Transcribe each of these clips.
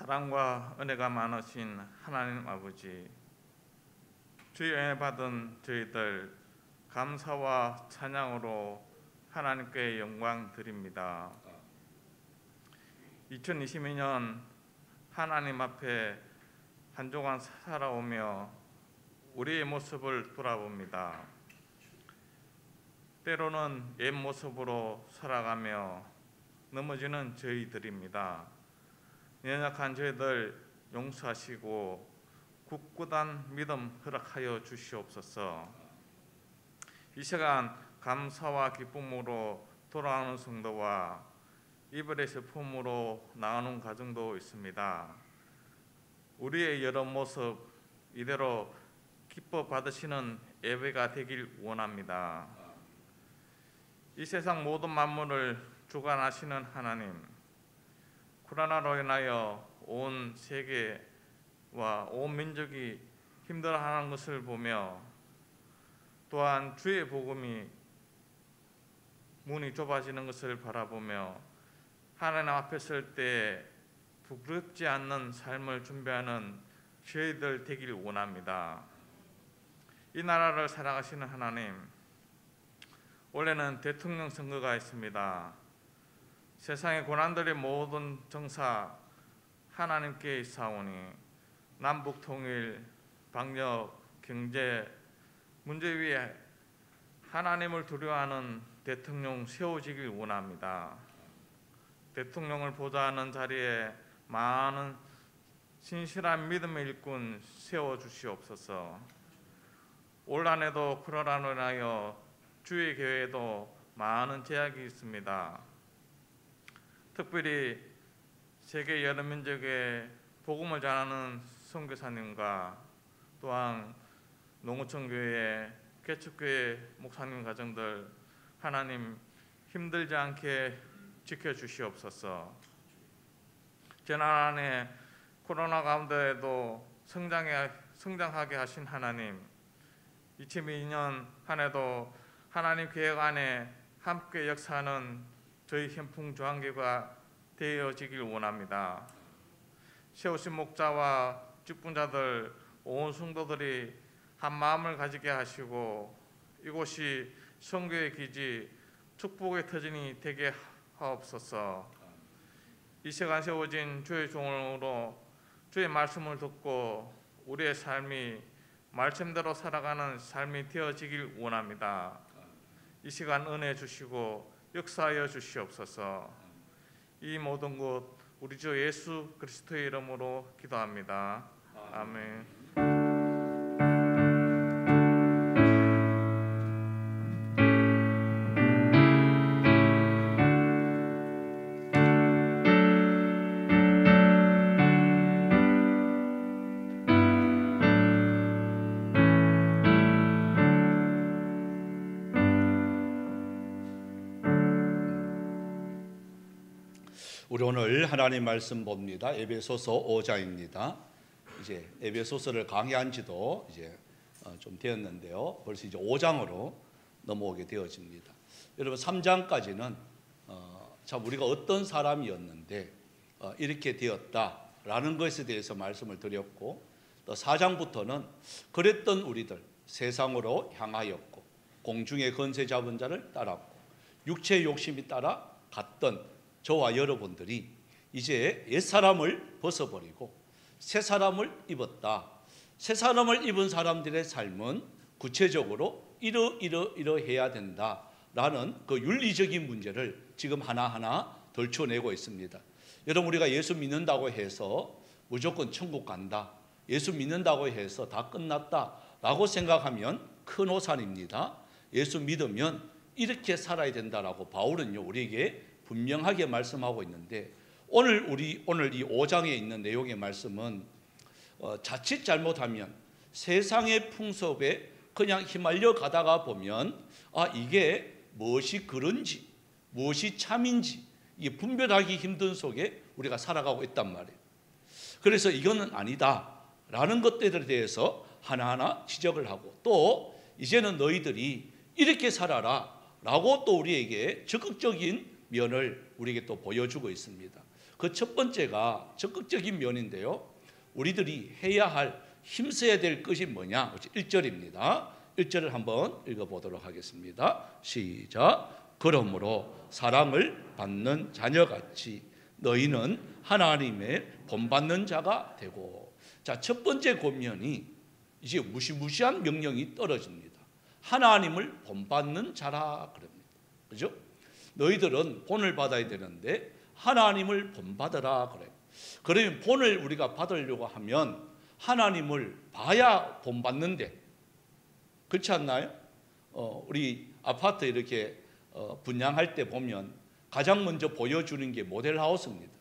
사랑과 은혜가 많으신 하나님 아버지, 주의 은혜 받은 저희들 감사와 찬양으로 하나님께 영광 드립니다. 2022년 하나님 앞에 한 주간 살아오며 우리의 모습을 돌아봅니다. 때로는 옛 모습으로 살아가며 넘어지는 저희들입니다. 연약한 저희들 용서하시고 굳건한 믿음 허락하여 주시옵소서. 이 시간 감사와 기쁨으로 돌아오는 성도와 이별의 슬픔으로 나오는 가정도 있습니다. 우리의 여러 모습 이대로 기뻐 받으시는 예배가 되길 원합니다. 이 세상 모든 만물을 주관하시는 하나님, 코로나로 인하여 온 세계와 온 민족이 힘들어하는 것을 보며 또한 주의 복음이 문이 좁아지는 것을 바라보며 하나님 앞에 설 때 부끄럽지 않는 삶을 준비하는 저희들 되길 원합니다. 이 나라를 살아가시는 하나님, 올해는 대통령 선거가 있습니다. 세상의 고난들의 모든 정사 하나님께 있사오니 남북 통일, 방역, 경제 문제 위에 하나님을 두려워하는 대통령 세워지길 원합니다. 대통령을 보좌하는 자리에 많은 신실한 믿음의 일꾼 세워주시옵소서. 올 한해도 코로나로 인하여 주의 교회에도 많은 제약이 있습니다. 특별히 세계 여러 민족에 복음을 전하는 선교사님과 또한 농어촌 교회, 개척교회 목사님 가정들 하나님 힘들지 않게 지켜주시옵소서. 지난 한 해 코로나 가운데에도 성장하게 하신 하나님, 2022년 한 해도 하나님 계획 안에 함께 역사하는 저희 현풍 조항교가 되어지길 원합니다. 세우신 목자와 직분자들 온 성도들이 한 마음을 가지게 하시고 이곳이 선교의 기지, 축복의 터전이 되게 하옵소서. 이 시간 세워진 주의 종으로 주의 말씀을 듣고 우리의 삶이 말씀대로 살아가는 삶이 되어지길 원합니다. 이 시간 은혜 주시고 역사하여 주시옵소서. 이 모든 것 우리 주 예수 그리스도의 이름으로 기도합니다. 아멘. 우리 오늘 하나님 말씀 봅니다. 에베소서 5장입니다. 이제 에베소서를 강의한 지도 이제 좀 되었는데요. 벌써 이제 5장으로 넘어오게 되어집니다. 여러분 3장까지는 참 우리가 어떤 사람이었는데 이렇게 되었다라는 것에 대해서 말씀을 드렸고, 또 4장부터는 그랬던 우리들 세상으로 향하였고 공중의 권세 잡은 자를 따랐고 육체의 욕심이 따라 갔던 저와 여러분들이 이제 옛사람을 벗어버리고 새사람을 입었다. 새사람을 입은 사람들의 삶은 구체적으로 이러해야 된다라는 그 윤리적인 문제를 지금 하나하나 덜쳐내고 있습니다. 여러분, 우리가 예수 믿는다고 해서 무조건 천국 간다, 예수 믿는다고 해서 다 끝났다라고 생각하면 큰 오산입니다. 예수 믿으면 이렇게 살아야 된다라고 바울은요 우리에게 분명하게 말씀하고 있는데, 오늘 이 5장에 있는 내용의 말씀은 자칫 잘못하면 세상의 풍습에 그냥 휘말려 가다가 보면 이게 무엇이 그런지 무엇이 참인지 이게 분별하기 힘든 속에 우리가 살아가고 있단 말이에요. 그래서 이거는 아니다라는 것들에 대해서 하나하나 지적을 하고, 또 이제는 너희들이 이렇게 살아라 라고 또 우리에게 적극적인 면을 우리에게 또 보여주고 있습니다. 그 첫 번째가 적극적인 면인데요. 우리들이 해야 할, 힘써야 될 것이 뭐냐? 1절입니다. 1절을 한번 읽어보도록 하겠습니다. 시작. 그러므로 사랑을 받는 자녀같이 너희는 하나님의 본받는 자가 되고. 자, 첫 번째 권면이 이제 무시무시한 명령이 떨어집니다. 하나님을 본받는 자라 그럽니다. 그죠? 너희들은 본을 받아야 되는데 하나님을 본받으라 그래요. 그러면 본을 우리가 받으려고 하면 하나님을 봐야 본받는데, 그렇지 않나요? 우리 아파트 이렇게 분양할 때 보면 가장 먼저 보여주는 게 모델하우스입니다.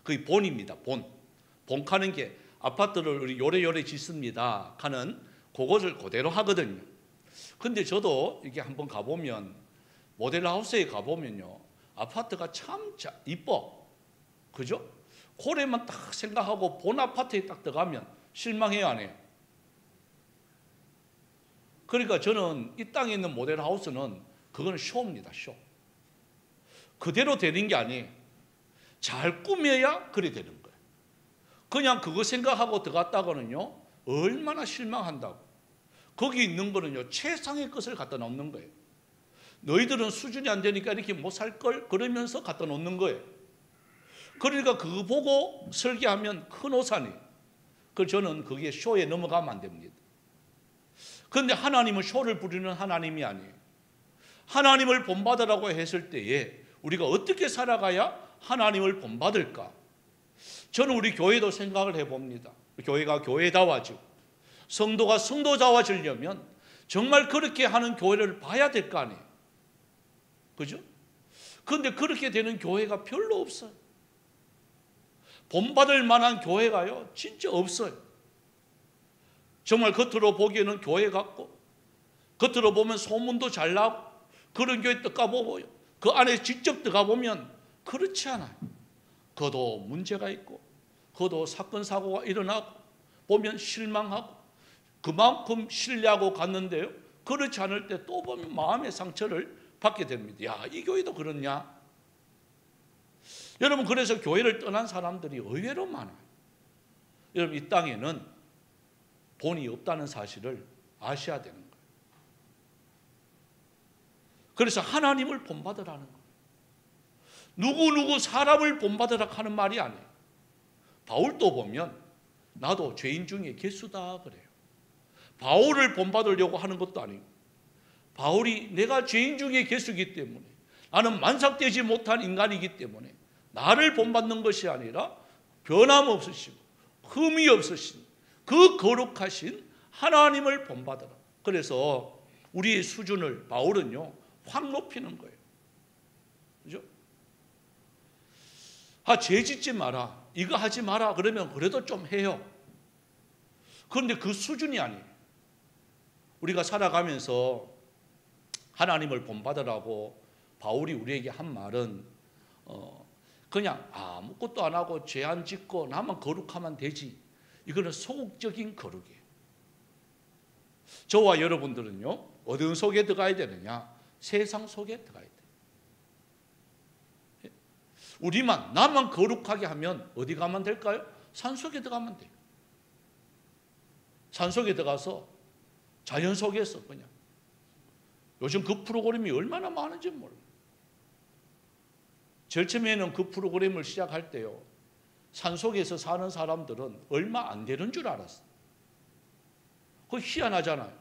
그게 본입니다. 본카는 게 아파트를 우리 요래요래 짓습니다 하는 그것을 그대로 하거든요. 근데 저도 이렇게 한번 가보면, 모델하우스에 가보면요, 아파트가 참 이뻐. 그죠? 고래만 딱 생각하고 본 아파트에 딱 들어가면 실망해요, 안 해요? 그러니까 저는 이 땅에 있는 모델하우스는 그건 쇼입니다, 쇼. 그대로 되는 게 아니에요. 잘 꾸며야 그래 되는 거예요. 그냥 그거 생각하고 들어갔다고는요, 얼마나 실망한다고. 거기 있는 거는요, 최상의 것을 갖다 놓는 거예요. 너희들은 수준이 안 되니까 이렇게 못 살 걸 그러면서 갖다 놓는 거예요. 그러니까 그거 보고 설계하면 큰 오산이에요. 그래서 저는 그게 쇼에 넘어가면 안 됩니다. 그런데 하나님은 쇼를 부리는 하나님이 아니에요. 하나님을 본받으라고 했을 때에 우리가 어떻게 살아가야 하나님을 본받을까? 저는 우리 교회도 생각을 해봅니다. 교회가 교회다워지고 성도가 성도다워지려면 정말 그렇게 하는 교회를 봐야 될 거 아니에요. 그죠? 그런데 그렇게 되는 교회가 별로 없어요. 본받을 만한 교회가요, 진짜 없어요. 정말 겉으로 보기에는 교회 같고, 겉으로 보면 소문도 잘 나고, 그런 교회 떠가보고요, 그 안에 직접 들어가보면 그렇지 않아요. 그도 문제가 있고, 그도 사건 사고가 일어나고, 보면 실망하고, 그만큼 신뢰하고 갔는데요, 그렇지 않을 때 또 보면 마음의 상처를 받게 됩니다. 야, 이 교회도 그렇냐? 여러분, 그래서 교회를 떠난 사람들이 의외로 많아요. 여러분, 이 땅에는 본이 없다는 사실을 아셔야 되는 거예요. 그래서 하나님을 본받으라는 거예요. 누구 사람을 본받으라 하는 말이 아니에요. 바울도 보면 나도 죄인 중에 개수다 그래요. 바울을 본받으려고 하는 것도 아니고, 바울이 내가 죄인 중에 개수이기 때문에, 나는 만삭되지 못한 인간이기 때문에 나를 본받는 것이 아니라 변함없으시고 흠이 없으신 그 거룩하신 하나님을 본받으라. 그래서 우리의 수준을 바울은요, 확 높이는 거예요. 그죠? 죄 짓지 마라, 이거 하지 마라 그러면 그래도 좀 해요. 그런데 그 수준이 아니에요. 우리가 살아가면서 하나님을 본받으라고 바울이 우리에게 한 말은 그냥 아무것도 안 하고 죄 안 짓고 나만 거룩하면 되지, 이거는 소극적인 거룩이에요. 저와 여러분들은요, 어떤 속에 들어가야 되느냐? 세상 속에 들어가야 돼요. 나만 거룩하게 하면 어디 가면 될까요? 산속에 들어가면 돼요. 산속에 들어가서 자연 속에서 그냥, 요즘 그 프로그램이 얼마나 많은지 몰라요. 제일 처음에는 그 프로그램을 시작할 때요, 산속에서 사는 사람들은 얼마 안 되는 줄 알았어요. 그거 희한하잖아요.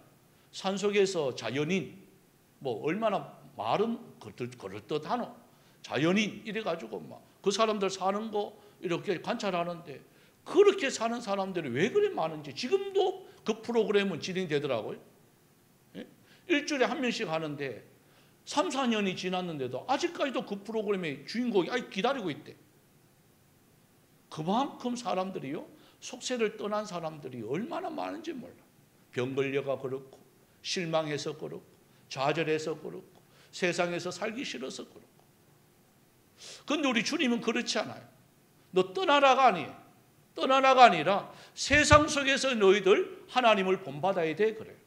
산속에서 자연인, 뭐 얼마나 말은 그럴듯하노, 자연인 이래가지고 막 그 사람들 사는 거 이렇게 관찰하는데, 그렇게 사는 사람들이 왜 그리 많은지 지금도 그 프로그램은 진행되더라고요. 일주일에 한 명씩 하는데 3, 4년이 지났는데도 아직까지도 그 프로그램의 주인공이 기다리고 있대. 그만큼 사람들이요, 속세를 떠난 사람들이 얼마나 많은지 몰라. 병 걸려가 그렇고, 실망해서 그렇고, 좌절해서 그렇고, 세상에서 살기 싫어서 그렇고. 그런데 우리 주님은 그렇지 않아요. 너 떠나라가 아니에요. 떠나라가 아니라 세상 속에서 너희들 하나님을 본받아야 돼 그래요.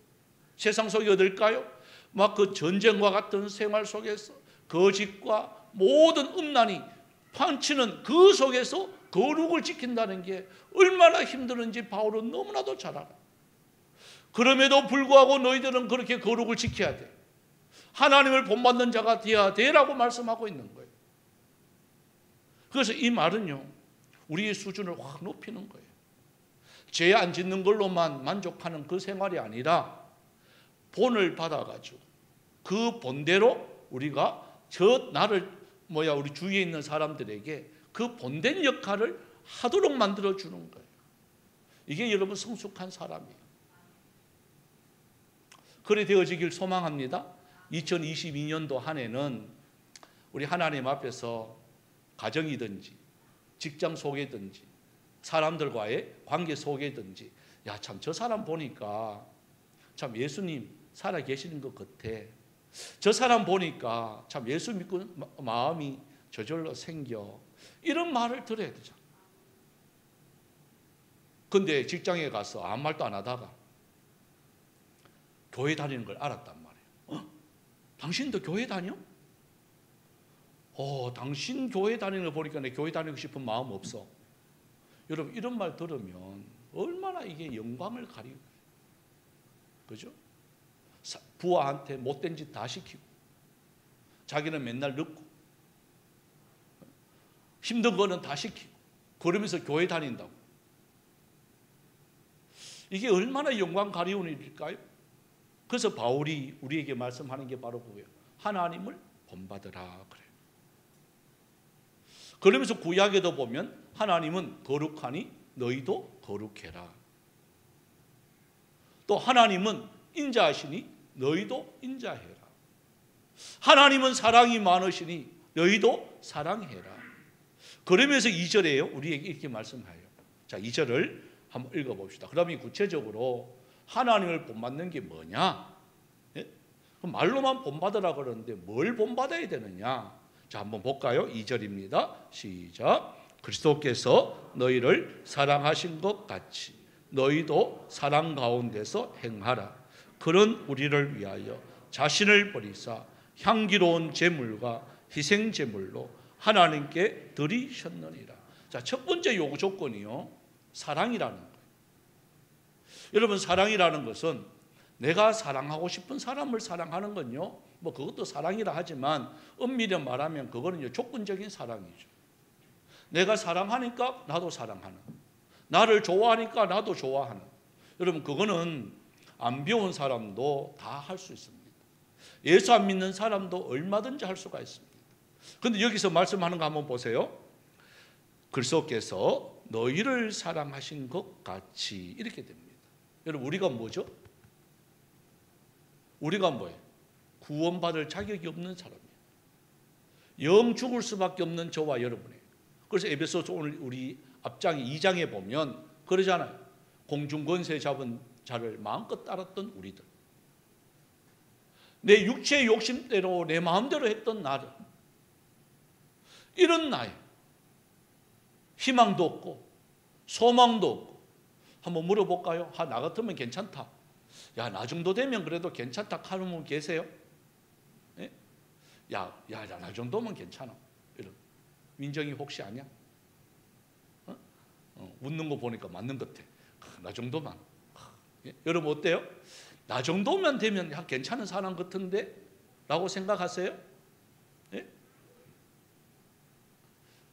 세상 속이 어딜까요? 막 그 전쟁과 같은 생활 속에서 거짓과 모든 음란이 판치는 그 속에서 거룩을 지킨다는 게 얼마나 힘드는지 바울은 너무나도 잘 알아요. 그럼에도 불구하고 너희들은 그렇게 거룩을 지켜야 돼. 하나님을 본받는 자가 되어야 돼라고 말씀하고 있는 거예요. 그래서 이 말은요, 우리의 수준을 확 높이는 거예요. 죄 안 짓는 걸로만 만족하는 그 생활이 아니라 본을 받아가지고 그 본대로 우리가 우리 주위에 있는 사람들에게 그 본된 역할을 하도록 만들어 주는 거예요. 이게 여러분 성숙한 사람이에요. 그래 되어지길 소망합니다. 2022년도 한 해는 우리 하나님 앞에서 가정이든지 직장 속에든지 사람들과의 관계 속에든지 야, 참 저 사람 보니까 참 예수님 살아 계시는 것 같아. 저 사람 보니까 참 예수 믿고 마음이 저절로 생겨. 이런 말을 들어야 되잖아. 근데 직장에 가서 아무 말도 안 하다가 교회 다니는 걸 알았단 말이에요. 당신도 교회 다녀? 당신 교회 다니는 걸 보니까 내 교회 다니고 싶은 마음 없어. 여러분 이런 말 들으면 얼마나 이게 영광을 가리고, 그죠? 부하한테 못된 짓 다 시키고 자기는 맨날 늦고 힘든 거는 다 시키고 그러면서 교회 다닌다고. 이게 얼마나 영광 가리운 일일까요? 그래서 바울이 우리에게 말씀하는 게 바로 그거예요. 하나님을 본받으라 그래요. 그러면서 구약에도 보면 하나님은 거룩하니 너희도 거룩해라. 또 하나님은 인자하시니 너희도 인자해라. 하나님은 사랑이 많으시니 너희도 사랑해라. 그러면서 2절에요. 우리에게 이렇게 말씀해요. 자, 2절을 한번 읽어봅시다. 그러면 구체적으로 하나님을 본받는 게 뭐냐? 예? 말로만 본받으라 그러는데 뭘 본받아야 되느냐? 자, 한번 볼까요? 2절입니다. 시작. 그리스도께서 너희를 사랑하신 것 같이 너희도 사랑 가운데서 행하라. 그런 우리를 위하여 자신을 버리사 향기로운 제물과 희생 제물로 하나님께 드리셨느니라. 자, 첫 번째 요구 조건이요, 사랑이라는 거예요. 여러분, 사랑이라는 것은 내가 사랑하고 싶은 사람을 사랑하는 건요, 뭐 그것도 사랑이라 하지만 엄밀히 말하면 그거는 조건적인 사랑이죠. 내가 사랑하니까 나도 사랑하는, 나를 좋아하니까 나도 좋아하는. 여러분, 그거는 안 배운 사람도 다 할 수 있습니다. 예수 안 믿는 사람도 얼마든지 할 수가 있습니다. 그런데 여기서 말씀하는 거 한번 보세요. 그리스도께서 너희를 사랑하신 것 같이, 이렇게 됩니다. 여러분, 우리가 뭐죠? 우리가 뭐예요? 구원받을 자격이 없는 사람이에요. 영 죽을 수밖에 없는 저와 여러분이에요. 그래서 에베소서 오늘 우리 앞장에 2장에 보면 그러잖아요. 공중 권세 잡은 자를 마음껏 따랐던 우리들, 내 육체의 욕심대로 내 마음대로 했던 나를, 이런 나에 희망도 없고 소망도 없고. 한번 물어볼까요? 나 같으면 괜찮다. 야, 나 정도 되면 그래도 괜찮다 하는 분 계세요? 예? 나 정도면 괜찮아. 이런 민정이 혹시 아니야? 웃는 거 보니까 맞는 것 같아. 나 정도만. 예? 여러분 어때요? 나 정도면 되면 괜찮은 사람 같은데? 라고 생각하세요? 예?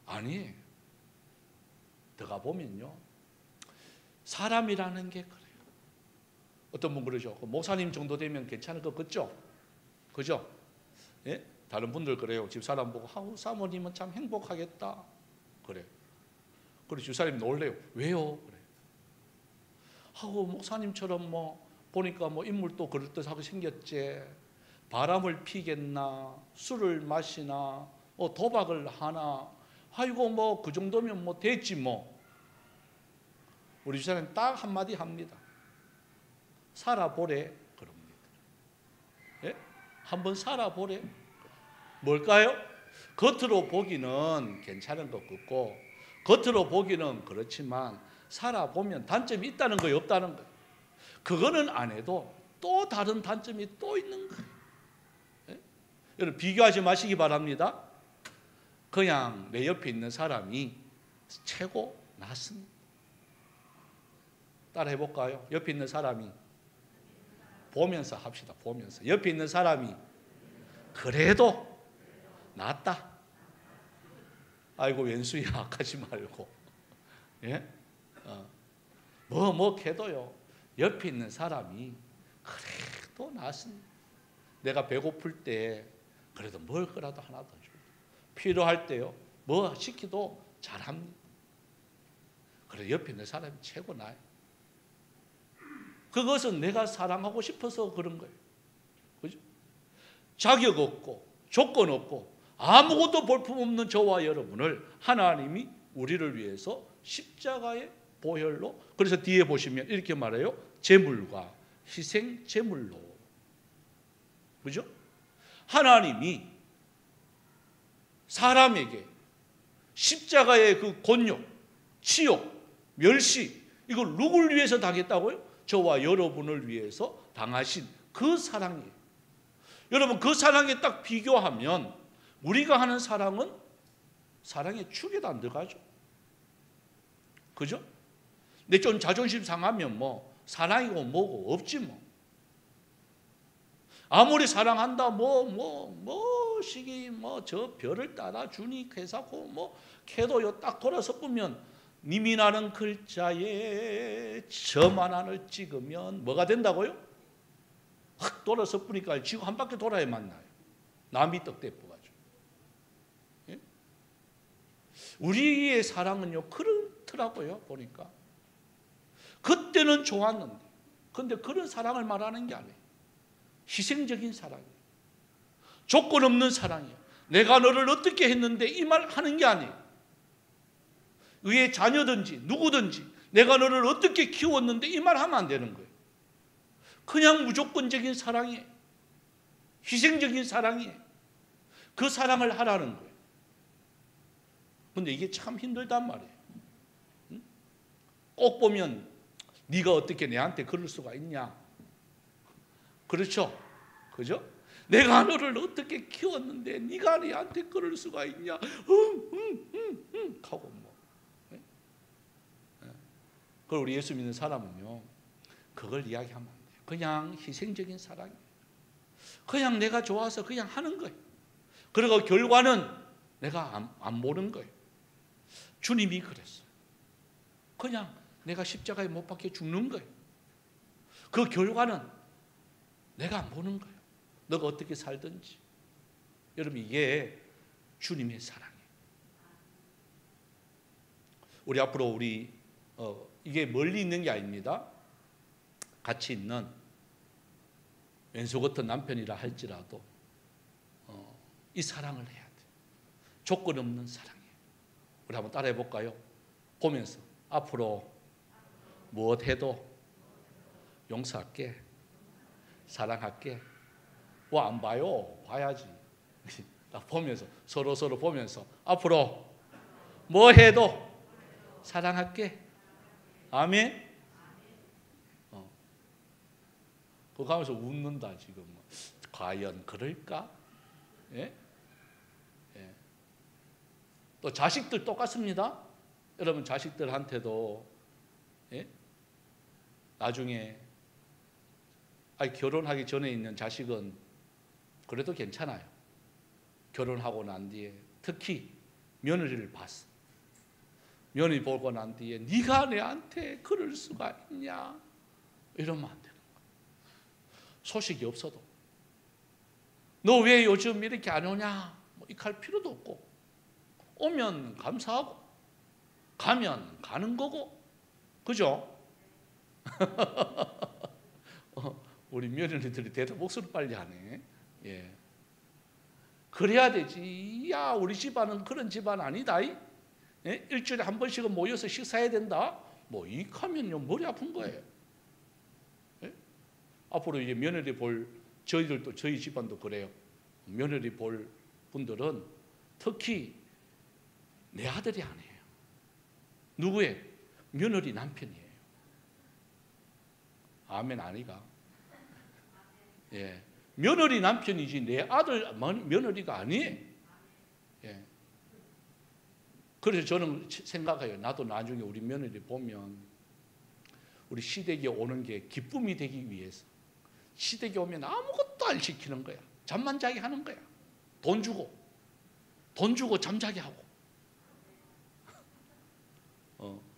아니, 들어가 보면요, 사람이라는 게 그래요. 어떤 분 그러죠. 목사님 정도 되면 괜찮을 것 같죠? 그죠? 예? 다른 분들 그래요. 집사람 보고 사모님은 참 행복하겠다. 그래요. 그리고 집사님 놀래요. 왜요? 그래요. 목사님처럼 보니까 인물도 그럴듯하게 생겼지. 바람을 피겠나, 술을 마시나, 도박을 하나. 그 정도면 됐지 뭐. 우리 집사님 딱 한마디 합니다. 살아보래 그럽니다. 예? 한번 살아보래. 뭘까요? 겉으로 보기는 괜찮은 것 같고, 겉으로 보기는 그렇지만 살아보면 단점이 있다는 거예요, 없다는 거예요? 그거는 안 해도 또 다른 단점이 또 있는 거예요. 예? 여러분, 비교하지 마시기 바랍니다. 그냥 내 옆에 있는 사람이 최고 낫습니다. 따라 해볼까요? 옆에 있는 사람이 보면서 합시다. 보면서 옆에 있는 사람이 그래도 낫다. 아이고 왼수야 하지 말고 예? 뭐 해도요 옆에 있는 사람이 그래도 낫습니다. 내가 배고플 때 그래도 먹을 거라도 하나 더 주고 필요할 때요 뭐 시키도 잘합니다. 그래 옆에 있는 사람이 최고 나아요. 그것은 내가 사랑하고 싶어서 그런 거예요. 그죠? 자격 없고 조건 없고 아무것도 볼품없는 저와 여러분을 하나님이 우리를 위해서 십자가의 보혈로, 그래서 뒤에 보시면 이렇게 말해요. 제물과 희생 제물로. 그죠? 하나님이 사람에게 십자가의 그 곤욕, 치욕, 멸시, 이걸 누굴 위해서 당했다고요? 저와 여러분을 위해서 당하신 그 사랑이에요. 여러분 그 사랑에 딱 비교하면 우리가 하는 사랑은 사랑의 축에도 안 들어가죠. 그죠? 근데 좀 자존심 상하면 뭐 사랑이고 뭐고 없지 뭐. 아무리 사랑한다 시기 저 별을 따라 주니 회사고 뭐 캐도요 딱 돌아서 보면 님이 나는 글자에 점 하나를 찍으면 뭐가 된다고요? 확 돌아서 보니까 지구 한 바퀴 돌아야 만나요. 남이 떡대포가지고. 예? 우리의 사랑은요 그렇더라고요. 보니까 그때는 좋았는데 근데 그런 사랑을 말하는 게 아니에요. 희생적인 사랑이에요. 조건 없는 사랑이에요. 내가 너를 어떻게 했는데 이 말 하는 게 아니에요. 의의 자녀든지 누구든지 내가 너를 어떻게 키웠는데 이 말 하면 안 되는 거예요. 그냥 무조건적인 사랑이에요. 희생적인 사랑이에요. 그 사랑을 하라는 거예요. 근데 이게 참 힘들단 말이에요. 꼭 보면 네가 어떻게 내한테 그럴 수가 있냐. 그렇죠? 그죠? 내가 너를 어떻게 키웠는데 네가 내한테 그럴 수가 있냐. 하고 뭐. 그걸 우리 예수 믿는 사람은요 그걸 이야기하면 안 돼요. 그냥 희생적인 사랑이에요. 그냥 내가 좋아서 그냥 하는 거예요. 그리고 결과는 내가 안 보는 거예요. 주님이 그랬어요. 그냥 내가 십자가에 못 박혀 죽는 거예요. 그 결과는 내가 안 보는 거예요. 너가 어떻게 살든지. 여러분 이게 주님의 사랑이에요. 우리 앞으로 이게 멀리 있는 게 아닙니다. 같이 있는 왼수 같은 남편이라 할지라도 이 사랑을 해야 돼. 조건 없는 사랑이에요. 우리 한번 따라해 볼까요? 보면서 앞으로 무엇 해도 용서할게. 사랑할게. 뭐 안 봐요? 봐야지. 딱 보면서 서로 보면서 앞으로 뭐 해도 사랑할게. 아멘. 그거 하면서 웃는다 지금. 과연 그럴까? 예? 예. 또 자식들 똑같습니다. 여러분 자식들한테도 예? 나중에 결혼하기 전에 있는 자식은 그래도 괜찮아요. 결혼하고 난 뒤에 특히 며느리를 봤어. 며느리 보고 난 뒤에 네가 내한테 그럴 수가 있냐 이러면 안 되는 거야. 소식이 없어도 너 왜 요즘 이렇게 안 오냐 이렇게 할 필요도 없고 오면 감사하고 가면 가는 거고. 그죠? 우리 며느리들이 대답 목소리 빨리 하네. 예. 그래야 되지. 야 우리 집안은 그런 집안 아니다. 예? 일주일에 한 번씩은 모여서 식사해야 된다. 뭐 이하면요 머리 아픈 거예요. 예? 앞으로 이제 며느리 볼 저희들도 저희 집안도 그래요. 며느리 볼 분들은 특히 내 아들이 아니에요. 누구의? 며느리 남편이에요. 아멘 아니가? 예. 며느리 남편이지 내 아들 며느리가 아니에요. 예. 그래서 저는 생각해요. 나도 나중에 우리 며느리 보면 우리 시댁에 오는 게 기쁨이 되기 위해서, 시댁에 오면 아무것도 안 시키는 거야. 잠만 자게 하는 거야. 돈 주고 잠자게 하고.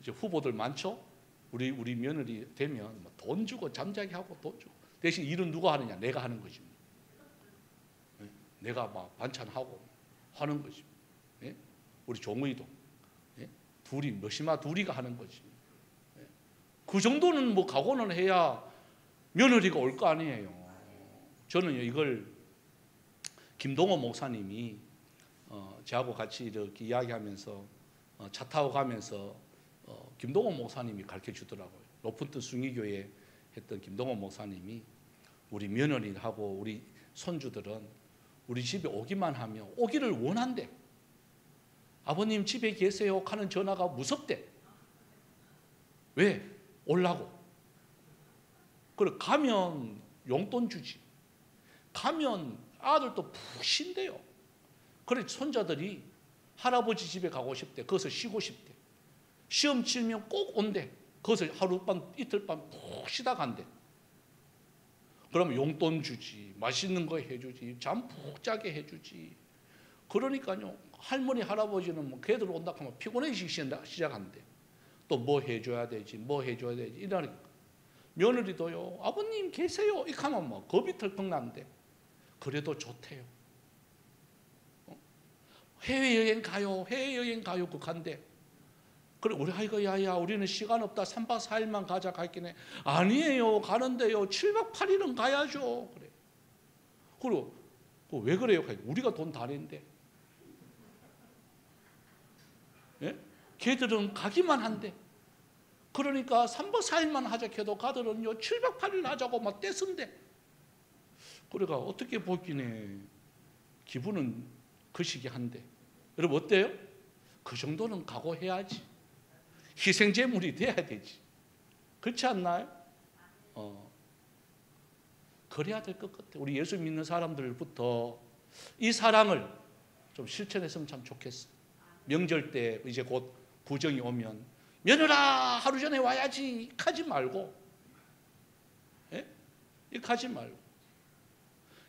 이제 후보들 많죠? 우리 며느리 되면 돈 주고 잠자게 하고 돈 주고. 대신 일은 누가 하느냐? 내가 하는 거지. 내가 막 반찬하고 하는 거지. 우리 종의도 둘이 몇이마 둘이가 하는 거지. 그 정도는 뭐 각오는 해야 며느리가 올 거 아니에요. 저는 이걸 김동호 목사님이 저하고 같이 이렇게 이야기하면서 차 타고 가면서 김동호 목사님이 가르쳐 주더라고요. 높은 뜻 숭의교회 했던 김동호 목사님이 우리 며느리하고 우리 손주들은 우리 집에 오기만 하면 오기를 원한대. 아버님 집에 계세요 하는 전화가 무섭대. 왜? 올라고. 그래 가면 용돈 주지. 가면 아들도 푹 쉰대요. 그래 손자들이 할아버지 집에 가고 싶대. 거기서 쉬고 싶대. 시험 치면 꼭 온대. 거기서 하룻밤 이틀밤 푹 쉬다 간대. 그러면 용돈 주지, 맛있는 거 해주지, 잠 푹 자게 해주지. 그러니까요 할머니 할아버지는 뭐 걔들 온다 하면 피곤해지기 시작한대. 또 뭐 해줘야 되지, 뭐 해줘야 되지 이러니까 며느리도요 아버님 계세요 이렇게 하면 뭐 겁이 털떡 난대. 그래도 좋대요. 해외여행 가요, 해외여행 가요 극한데. 그래 우리 아이고 야야 우리는 시간 없다 3박 4일만 가자 갈게네. 아니에요 가는데요 7박 8일은 가야죠. 그래. 그리고 왜 그래요? 우리가 돈 다 낸대. 예? 걔들은 가기만 한대. 그러니까 3박 4일만 하자 해도 가들은요 7박 8일 하자고 막 떼쓴대. 그러니까 어떻게 보기네 기분은 거시기 한데 여러분 어때요? 그 정도는 각오해야지. 희생제물이 돼야 되지. 그렇지 않나요? 그래야 될 것 같아요. 우리 예수 믿는 사람들부터 이 사랑을 좀 실천했으면 참 좋겠어. 명절 때 이제 곧 구정이 오면 며느라 하루 전에 와야지 가지 말고, 예? 가지 말고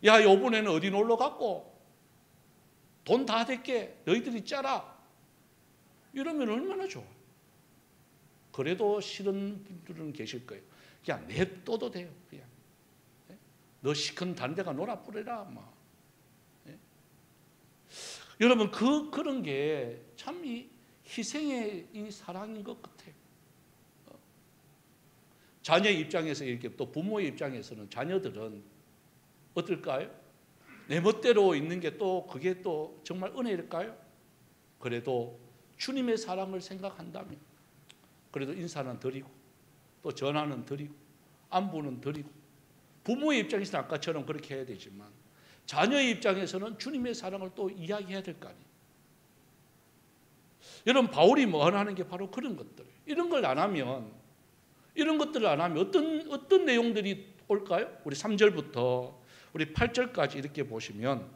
야 이번에는 어디 놀러 갔고 돈 다 됐게 너희들이 짜라 이러면 얼마나 좋아. 그래도 싫은 분들은 계실 거예요. 그냥 냅둬도 돼요. 그냥 너 시큰 다른 데가 놀아 뿌려라 막. 여러분 그런 게 참 이 희생의 이 사랑인 것 같아요. 자녀의 입장에서 이렇게 또 부모의 입장에서는 자녀들은 어떨까요? 내 멋대로 있는 게 또 그게 또 정말 은혜일까요? 그래도 주님의 사랑을 생각한다면 그래도 인사는 드리고 또 전화는 드리고 안부는 드리고 부모의 입장에서는 아까처럼 그렇게 해야 되지만 자녀의 입장에서는 주님의 사랑을 또 이야기해야 될 거 아니에요. 여러분 바울이 뭐 하는 게 바로 그런 것들. 이런 걸 안 하면 이런 것들을 안 하면 어떤 내용들이 올까요? 우리 3절부터 우리 8절까지 이렇게 보시면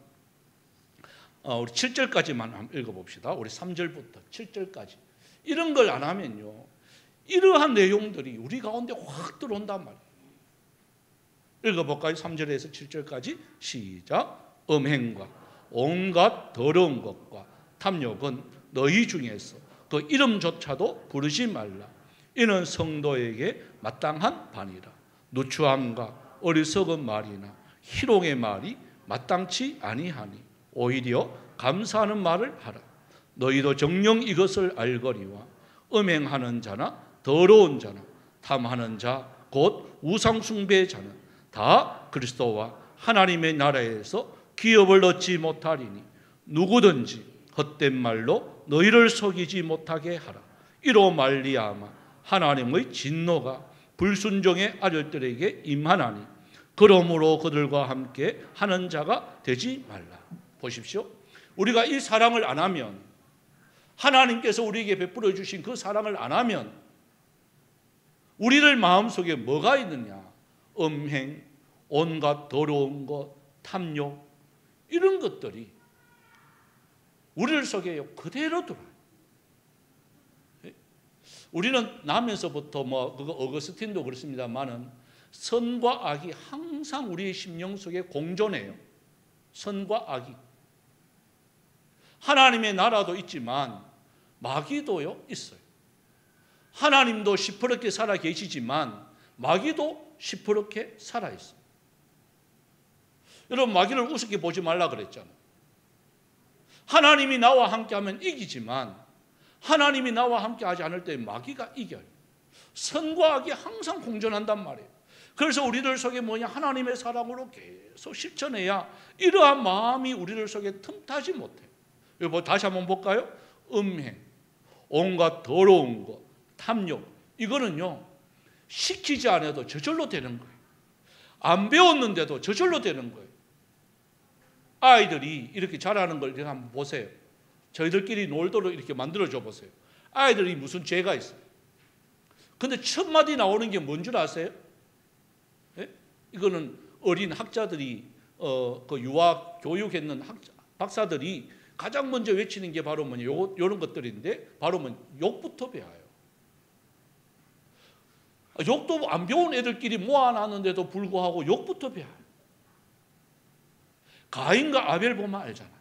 우리 7절까지만 한번 읽어봅시다. 우리 3절부터 7절까지 이런 걸 안 하면요 이러한 내용들이 우리 가운데 확 들어온단 말이에요. 읽어볼까요? 3절에서 7절까지 시작. 음행과 온갖 더러운 것과 탐욕은 너희 중에서 그 이름조차도 부르지 말라. 이는 성도에게 마땅한 반이라. 누추함과 어리석은 말이나 희롱의 말이 마땅치 아니하니 오히려 감사하는 말을 하라. 너희도 정녕 이것을 알거니와 음행하는 자나 더러운 자나 탐하는 자 곧 우상숭배의 자는 다 그리스도와 하나님의 나라에서 기업을 얻지 못하리니 누구든지 헛된 말로 너희를 속이지 못하게 하라. 이로 말미암아 하나님의 진노가 불순종의 아들들에게 임하나니 그러므로 그들과 함께 하는 자가 되지 말라. 보십시오. 우리가 이 사랑을 안 하면 하나님께서 우리에게 베풀어 주신 그 사랑을 안 하면 우리들 마음속에 뭐가 있느냐? 음행, 온갖 더러운 것, 탐욕 이런 것들이 우리들 속에 그대로 들어요. 우리는 나면서부터 그거 어거스틴도 그렇습니다만은 선과 악이 항상 우리의 심령 속에 공존해요. 선과 악이. 하나님의 나라도 있지만 마귀도요 있어요. 하나님도 시퍼렇게 살아 계시지만 마귀도 시퍼렇게 살아 있어요. 여러분, 마귀를 우습게 보지 말라 그랬잖아요. 하나님이 나와 함께하면 이기지만 하나님이 나와 함께하지 않을 때 마귀가 이겨요. 선과 악이 항상 공존한단 말이에요. 그래서 우리들 속에 하나님의 사랑으로 계속 실천해야 이러한 마음이 우리들 속에 틈타지 못해요. 여러분, 다시 한번 볼까요? 음행, 온갖 더러운 것, 탐욕, 이거는요 시키지 않아도 저절로 되는 거예요. 안 배웠는데도 저절로 되는 거예요. 아이들이 이렇게 자라는 걸 한번 보세요. 저희들끼리 놀도록 이렇게 만들어줘 보세요. 아이들이 무슨 죄가 있어요. 근데 첫 마디 나오는 게 뭔 줄 아세요? 예? 이거는 어린 학자들이 그 유아 교육했는 박사들이 가장 먼저 외치는 게 바로 요런 것들인데, 바로 욕부터 배워요. 욕도 안 배운 애들끼리 모아놨는데도 불구하고 욕부터 배워요. 가인과 아벨 보면 알잖아요.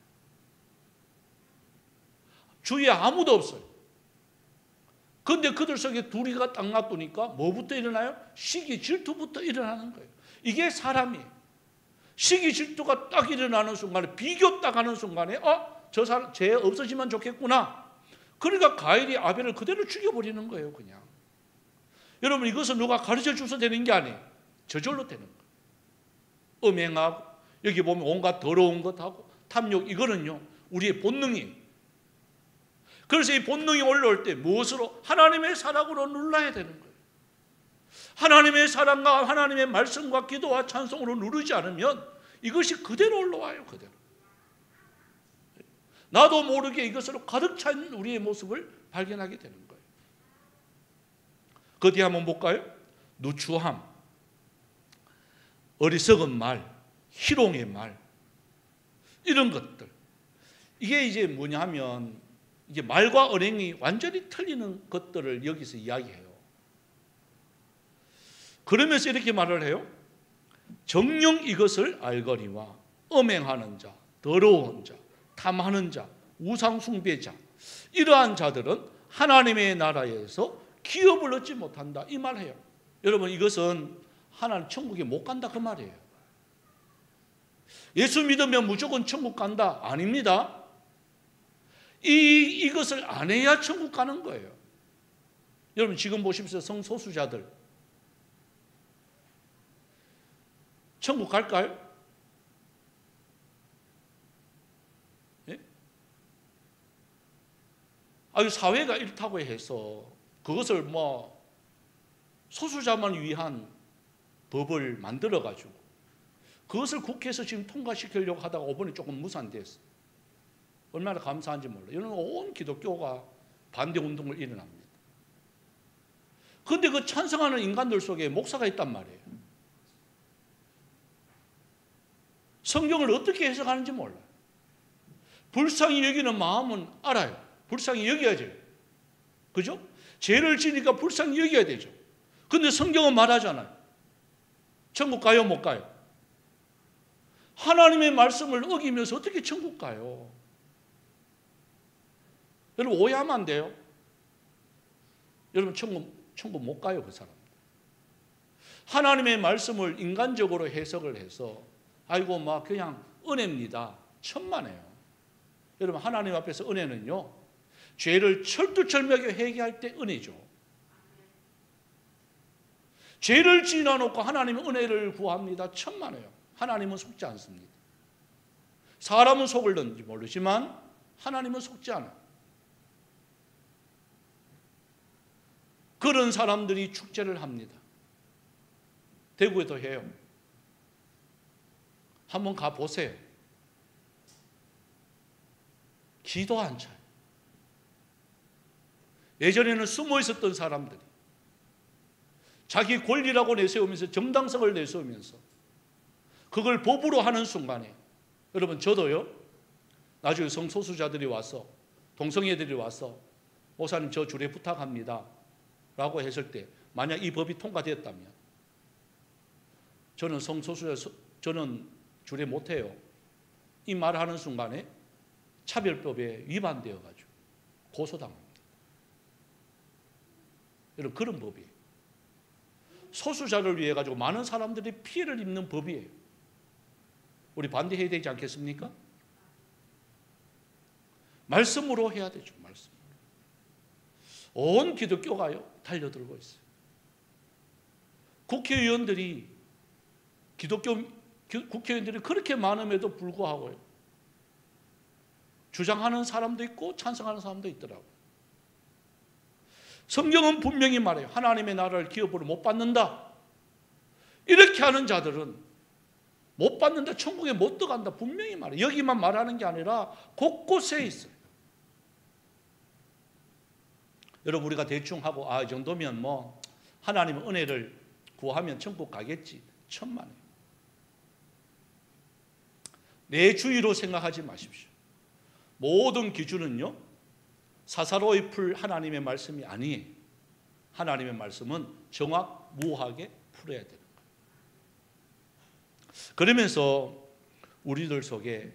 주위에 아무도 없어요. 그런데 그들 속에 둘이가 딱 놔두니까 뭐부터 일어나요? 시기 질투부터 일어나는 거예요. 이게 사람이에요. 시기 질투가 딱 일어나는 순간에, 비교 딱 하는 순간에 저 사람 죄 없어지면 좋겠구나. 그러니까 가인이 아벨을 그대로 죽여버리는 거예요. 그냥. 여러분, 이것은 누가 가르쳐 줘서 되는 게 아니에요. 저절로 되는 거예요. 음행하고, 여기 보면 온갖 더러운 것하고 탐욕, 이거는요 우리의 본능이에요. 그래서 이 본능이 올라올 때 무엇으로? 하나님의 사랑으로 눌러야 되는 거예요. 하나님의 사랑과 하나님의 말씀과 기도와 찬송으로 누르지 않으면 이것이 그대로 올라와요. 그대로. 나도 모르게 이것으로 가득 찬 우리의 모습을 발견하게 되는 거예요. 그 뒤에 한번 볼까요? 누추함, 어리석은 말, 희롱의 말, 이런 것들. 이게 이제 뭐냐 하면, 이제 말과 언행이 완전히 틀리는 것들을 여기서 이야기해요. 그러면서 이렇게 말을 해요. 정녕 이것을 알거니와 음행하는 자, 더러운 자, 탐하는 자, 우상 숭배자, 이러한 자들은 하나님의 나라에서 기업을 얻지 못한다, 이 말해요. 여러분, 이것은 하나님 천국에 못 간다 그 말이에요. 예수 믿으면 무조건 천국 간다? 아닙니다. 이것을 안 해야 천국 가는 거예요. 여러분, 지금 보십시오. 성소수자들 천국 갈까요? 예? 사회가 이렇다고 해서 그것을 소수자만 위한 법을 만들어가지고 그것을 국회에서 지금 통과시키려고 하다가 이번에 조금 무산됐어요. 얼마나 감사한지 몰라요. 이런 온 기독교가 반대 운동을 일어납니다. 그런데 그 찬성하는 인간들 속에 목사가 있단 말이에요. 성경을 어떻게 해석하는지 몰라요. 불쌍히 여기는 마음은 알아요. 불쌍히 여겨야죠. 그죠? 죄를 지니까 불쌍히 여겨야 되죠. 그런데 성경은 말하잖아요. 천국 가요, 못 가요? 하나님의 말씀을 어기면서 어떻게 천국 가요? 여러분, 오해하면 안 돼요. 여러분, 천국 못 가요, 그 사람들. 하나님의 말씀을 인간적으로 해석을 해서 그냥 은혜입니다, 천만에요. 여러분, 하나님 앞에서 은혜는요, 죄를 철두철미하게 회개할 때 은혜죠. 죄를 지나놓고 하나님은 은혜를 구합니다, 천만에요. 하나님은 속지 않습니다. 사람은 속을는지 모르지만 하나님은 속지 않아요. 그런 사람들이 축제를 합니다. 대구에도 해요. 한번 가보세요. 기도 안 차요. 예전에는 숨어 있었던 사람들이 자기 권리라고 내세우면서, 정당성을 내세우면서 그걸 법으로 하는 순간에, 여러분, 저도요, 나중에 성소수자들이 와서, 동성애들이 와서, 목사님 저 주례 부탁합니다, 라고 했을 때 만약 이 법이 통과되었다면 저는 성소수자 저는 주례 못해요. 이 말하는 순간에 차별법에 위반되어 가지고 고소당합니다. 여러분 그런 법이에요. 소수자를 위해 가지고 많은 사람들이 피해를 입는 법이에요. 우리 반대해야 되지 않겠습니까? 말씀으로 해야 되죠. 말씀. 온 기독교가요 달려들고 있어요. 국회의원들이 국회의원들이 그렇게 많음에도 불구하고요 주장하는 사람도 있고 찬성하는 사람도 있더라고요. 성경은 분명히 말해요. 하나님의 나라를 기업으로 못 받는다. 이렇게 하는 자들은 못 받는다. 천국에 못 들어간다. 분명히 말해요. 여기만 말하는 게 아니라 곳곳에 있어요. 여러분 우리가 대충 하고 이 정도면 뭐 하나님의 은혜를 구하면 천국 가겠지. 천만에요. 내 주의로 생각하지 마십시오. 모든 기준은요 사사로이 풀 하나님의 말씀이 아니에요. 하나님의 말씀은 정확무하게 풀어야 되는 거예요. 그러면서 우리들 속에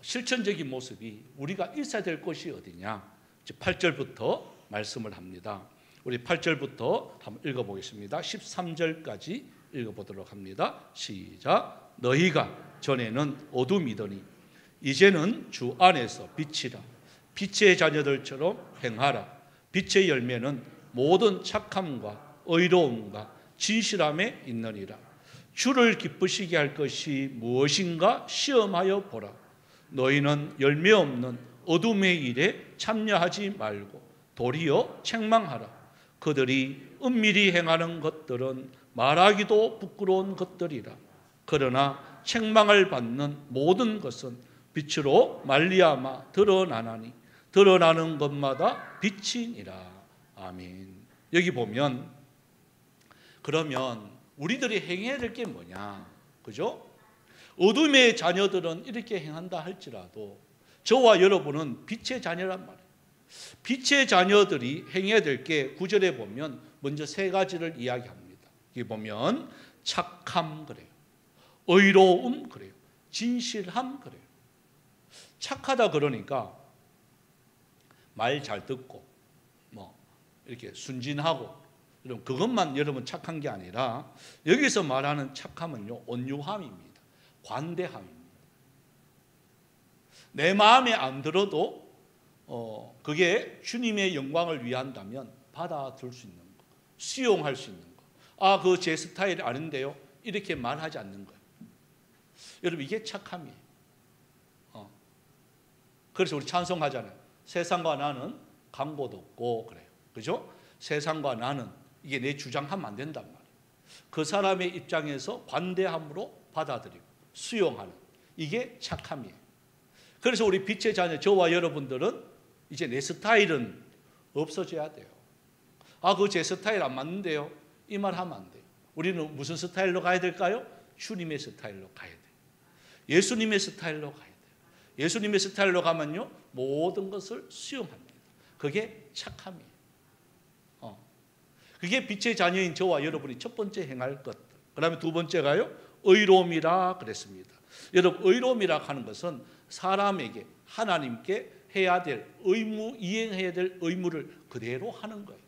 실천적인 모습이 우리가 있어야 될 것이 어디냐 8절부터 말씀을 합니다. 우리 8절부터 한번 읽어보겠습니다. 13절까지 읽어보도록 합니다. 시작. 너희가 전에는 어둠이더니 이제는 주 안에서 빛이라. 빛의 자녀들처럼 행하라. 빛의 열매는 모든 착함과 의로움과 진실함에 있느니라. 주를 기쁘시게 할 것이 무엇인가 시험하여 보라. 너희는 열매 없는 어둠의 일에 참여하지 말고 도리어 책망하라. 그들이 은밀히 행하는 것들은 말하기도 부끄러운 것들이라. 그러나 책망을 받는 모든 것은 빛으로 말미암아 드러나나니 드러나는 것마다 빛이니라. 아멘. 여기 보면 그러면 우리들이 행해야 될 게 뭐냐? 그죠? 어둠의 자녀들은 이렇게 행한다 할지라도 저와 여러분은 빛의 자녀란 말이에요. 빛의 자녀들이 행해야 될 게 9절에 보면 먼저 세 가지를 이야기합니다. 여기 보면 착함 그래요. 의로움 그래요. 진실함 그래요. 착하다 그러니까 말 잘 듣고 뭐 이렇게 순진하고 여러분 그것만 여러분 착한 게 아니라 여기서 말하는 착함은요 온유함입니다. 관대함입니다. 내 마음에 안 들어도 그게 주님의 영광을 위한다면 받아들일 수 있는 거, 수용할 수 있는 거. 그거 제 스타일이 아닌데요. 이렇게 말하지 않는 거예요. 여러분 이게 착함이에요. 그래서 우리 찬송하잖아요. 세상과 나는 강보도 없고 그래요. 그죠? 세상과 나는 이게 내 주장하면 안 된단 말이에요. 그 사람의 입장에서 관대함으로 받아들이고 수용하는 이게 착함이에요. 그래서 우리 빛의 자녀 저와 여러분들은 이제 내 스타일은 없어져야 돼요. 그거 제 스타일 안 맞는데요. 이 말 하면 안 돼요. 우리는 무슨 스타일로 가야 될까요? 주님의 스타일로 가야 돼요. 예수님의 스타일로 가야 돼요. 예수님의 스타일로 가면요 모든 것을 수용합니다. 그게 착함이에요. 그게 빛의 자녀인 저와 여러분이 첫 번째 행할 것. 그 다음에 두 번째가요 의로움이라 그랬습니다. 여러분 의로움이라 하는 것은 사람에게 하나님께 해야 될 의무, 이행해야 될 의무를 그대로 하는 거예요.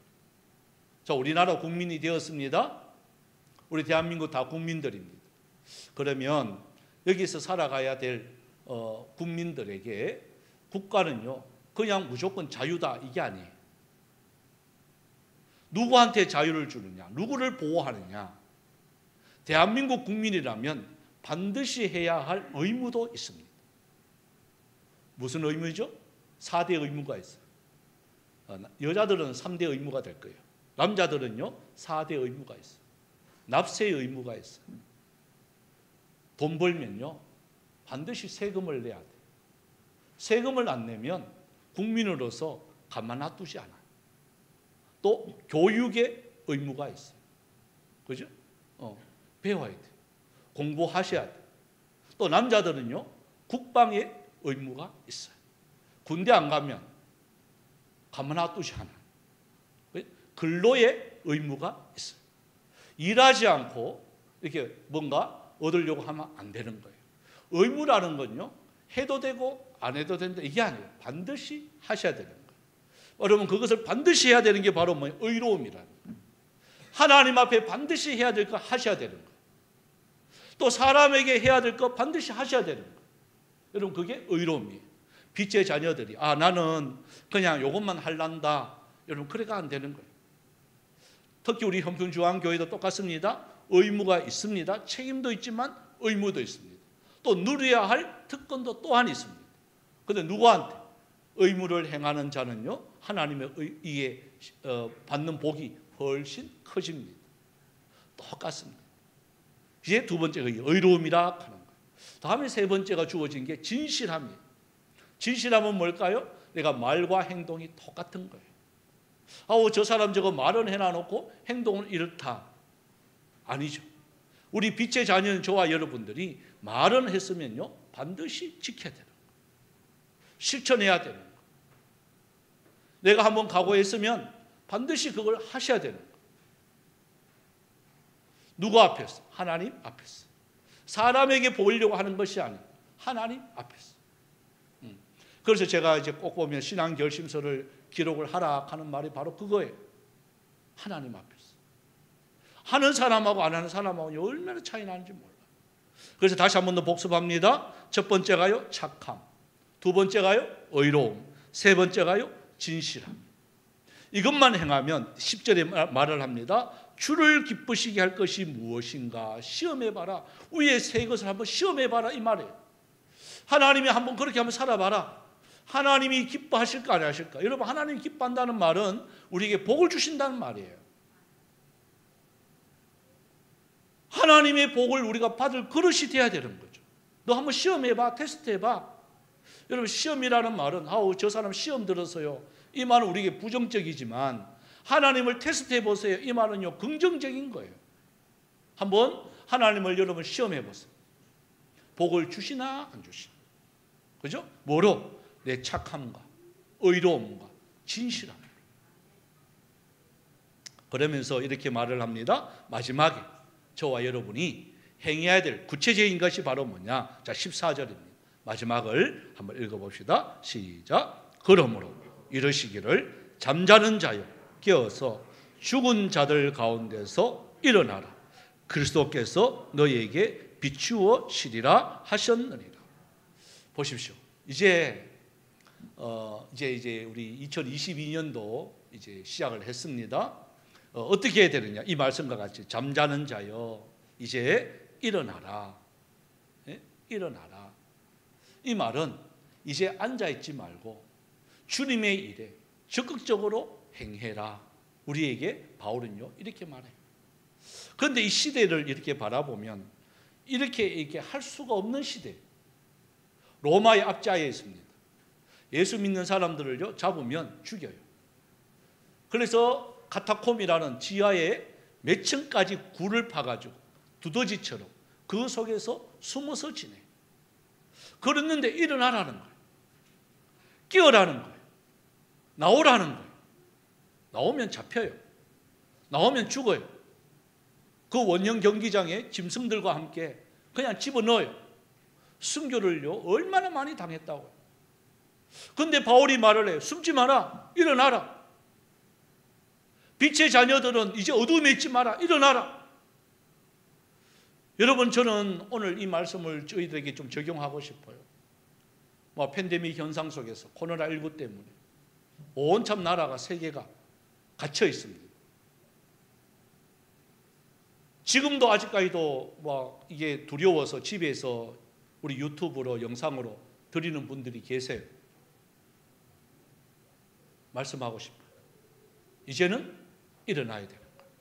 자, 우리나라 국민이 되었습니다. 우리 대한민국 다 국민들입니다. 그러면 여기서 살아가야 될 국민들에게 국가는요 그냥 무조건 자유다 이게 아니에요. 누구한테 자유를 주느냐, 누구를 보호하느냐. 대한민국 국민이라면 반드시 해야 할 의무도 있습니다. 무슨 의무죠? 4대 의무가 있어요. 여자들은 3대 의무가 될 거예요. 남자들은요 4대 의무가 있어요. 납세 의무가 있어요. 돈 벌면요 반드시 세금을 내야 돼요. 세금을 안 내면 국민으로서 가만 놔두지 않아요. 또 교육의 의무가 있어요. 그죠? 배워야 돼요. 공부하셔야 돼요. 또 남자들은요 국방의 의무가 있어요. 군대 안 가면 가만 놔두지 않아요. 근로의 의무가 있어요. 일하지 않고 이렇게 뭔가 얻으려고 하면 안 되는 거예요. 의무라는 건요, 해도 되고 안 해도 된다 이게 아니에요. 반드시 하셔야 되는 거예요. 여러분, 그것을 반드시 해야 되는 게 바로 뭐예요? 의로움이라는 거예요. 하나님 앞에 반드시 해야 될 거 하셔야 되는 거예요. 또 사람에게 해야 될 거 반드시 하셔야 되는 거예요. 여러분, 그게 의로움이에요. 빛의 자녀들이 나는 그냥 이것만 할란다, 여러분, 그래가 안 되는 거예요. 특히 우리 형평중앙교회도 똑같습니다. 의무가 있습니다. 책임도 있지만 의무도 있습니다. 또 누려야 할 특권도 또한 있습니다. 그런데 누구한테? 의무를 행하는 자는요, 하나님의 의에 받는 복이 훨씬 커집니다. 똑같습니다. 이제 두 번째가 의로움이라 하는 거예요. 다음에 세 번째가 주어진 게 진실함이에요. 진실함은 뭘까요? 내가 말과 행동이 똑같은 거예요. 저 사람 저거 말은 해놔놓고 행동은 이렇다. 아니죠. 우리 빛의 자녀는 저와 여러분들이 말은 했으면요, 반드시 지켜야 되는 거예요. 실천해야 되는 거예요. 내가 한번 각오했으면 반드시 그걸 하셔야 되는 거예요. 누구 앞에서? 하나님 앞에서. 사람에게 보이려고 하는 것이 아니고 하나님 앞에서. 그래서 제가 이제 꼭 보면 신앙 결심서를 기록을 하라 하는 말이 바로 그거예요. 하나님 앞에서. 하는 사람하고 안 하는 사람하고 얼마나 차이 나는지 몰라요. 그래서 다시 한 번 더 복습합니다. 첫 번째가요, 착함. 두 번째가요, 의로움. 세 번째가요, 진실함. 이것만 행하면 10절에 말을 합니다. 주를 기쁘시게 할 것이 무엇인가 시험해봐라. 위에 세 것을 한번 시험해봐라, 이 말이에요. 하나님이 한번 그렇게 한번 살아봐라. 하나님이 기뻐하실까 안 하실까? 여러분, 하나님이 기뻐한다는 말은 우리에게 복을 주신다는 말이에요. 하나님의 복을 우리가 받을 그릇이 돼야 되는 거죠. 너 한번 시험해봐, 테스트해봐. 여러분, 시험이라는 말은 저 사람 시험 들어서요, 이 말은 우리에게 부정적이지만 하나님을 테스트해보세요, 이 말은요 긍정적인 거예요. 한번 하나님을 여러분 시험해보세요. 복을 주시나 안 주시나. 그죠? 뭐로? 내 착함과 의로움과 진실함. 그러면서 이렇게 말을 합니다. 마지막에 저와 여러분이 행해야 될 구체적인 것이 바로 뭐냐? 자, 14절입니다. 마지막을 한번 읽어봅시다. 시작. 그러므로 이러시기를 잠자는 자여 깨어서 죽은 자들 가운데서 일어나라. 그리스도께서 너희에게 비추어지리라 하셨느니라. 보십시오. 이제 우리 2022년도 이제 시작을 했습니다. 어떻게 해야 되느냐? 이 말씀과 같이 잠자는 자여 이제 일어나라. 예? 일어나라. 이 말은 이제 앉아 있지 말고 주님의 일에 적극적으로 행해라. 우리에게 바울은요 이렇게 말해요. 그런데 이 시대를 이렇게 바라보면 이렇게 할 수가 없는 시대. 로마의 압제하에 있습니다. 예수 믿는 사람들을요 잡으면 죽여요. 그래서 카타콤이라는 지하에 몇 층까지 굴을 파가지고 두더지처럼 그 속에서 숨어서 지내. 그랬는데 일어나라는 거예요. 깨어라는 거예요. 나오라는 거예요. 나오면 잡혀요. 나오면 죽어요. 그 원형 경기장에 짐승들과 함께 그냥 집어넣어요. 순교를요 얼마나 많이 당했다고. 그런데 바울이 말을 해요. 숨지 마라. 일어나라. 빛의 자녀들은 이제 어둠에 있지 마라. 일어나라. 여러분, 저는 오늘 이 말씀을 저희들에게 좀 적용하고 싶어요. 팬데믹 현상 속에서 코로나19 때문에 온참 나라가 세계가 갇혀 있습니다. 지금도 아직까지도 이게 두려워서 집에서 우리 유튜브로 영상으로 드리는 분들이 계세요. 말씀하고 싶어요. 이제는 일어나야 되는 거예요.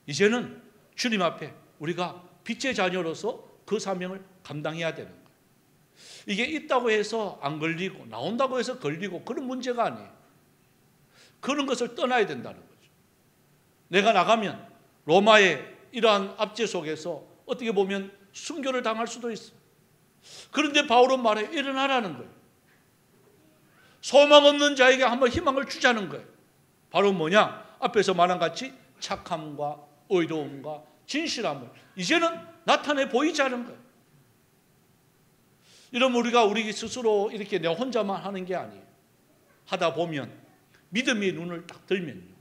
이제는 주님 앞에 우리가 빛의 자녀로서 그 사명을 감당해야 되는 거예요. 이게 있다고 해서 안 걸리고 나온다고 해서 걸리고 그런 문제가 아니에요. 그런 것을 떠나야 된다는 거죠. 내가 나가면 로마의 이러한 압제 속에서 어떻게 보면 순교를 당할 수도 있어요. 그런데 바울은 말해 일어나라는 거예요. 소망 없는 자에게 한번 희망을 주자는 거예요. 바로 뭐냐? 앞에서 말한 같이 착함과 의로움과 진실함을 이제는 나타내 보이지 않은 거예요. 이러면 우리가 우리 스스로 이렇게 내 혼자만 하는 게 아니에요. 하다 보면 믿음의 눈을 딱 들면요,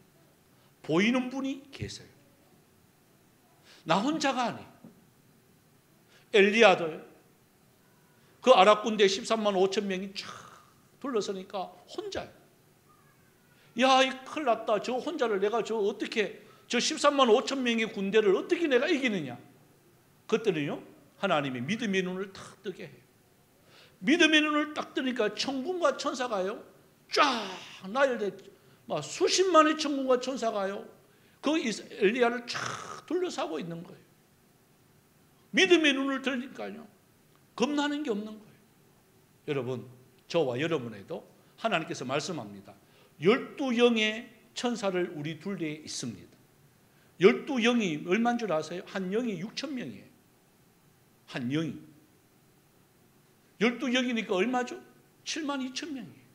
보이는 분이 계세요. 나 혼자가 아니에요. 엘리야도요, 그 아랍 군대 13만 5천 명이 쫙 둘러서니까 혼자예요. 야, 이 큰일 났다. 저 혼자를 내가 저 13만 5천 명의 군대를 어떻게 내가 이기느냐. 그때는요, 하나님이 믿음의 눈을 딱 뜨게 해요. 믿음의 눈을 딱 뜨니까 천군과 천사가요, 쫙 나열돼, 막 수십만의 천군과 천사가요, 그 엘리야를 쫙 둘러싸고 있는 거예요. 믿음의 눈을 뜨니까요, 겁나는 게 없는 거예요. 여러분, 저와 여러분에도 하나님께서 말씀합니다. 12영의 천사를 우리 둘레에 있습니다. 12영이 얼마인 줄 아세요? 한 영이 6천 명이에요. 한 영이. 12영이니까 얼마죠? 7만 2천 명이에요.